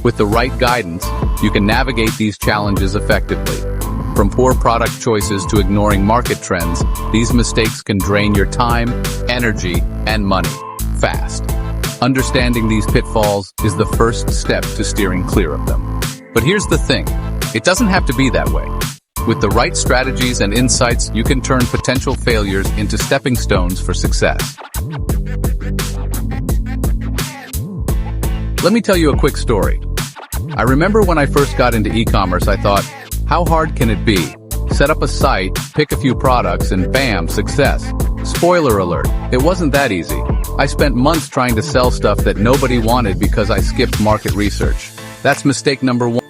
With the right guidance, you can navigate these challenges effectively. From poor product choices to ignoring market trends, these mistakes can drain your time, energy, and money fast. Understanding these pitfalls is the first step to steering clear of them. But here's the thing, it doesn't have to be that way. With the right strategies and insights, you can turn potential failures into stepping stones for success. Let me tell you a quick story. I remember when I first got into e-commerce, I thought, how hard can it be? Set up a site, pick a few products, and bam, success. Spoiler alert, it wasn't that easy. I spent months trying to sell stuff that nobody wanted because I skipped market research. That's mistake number one.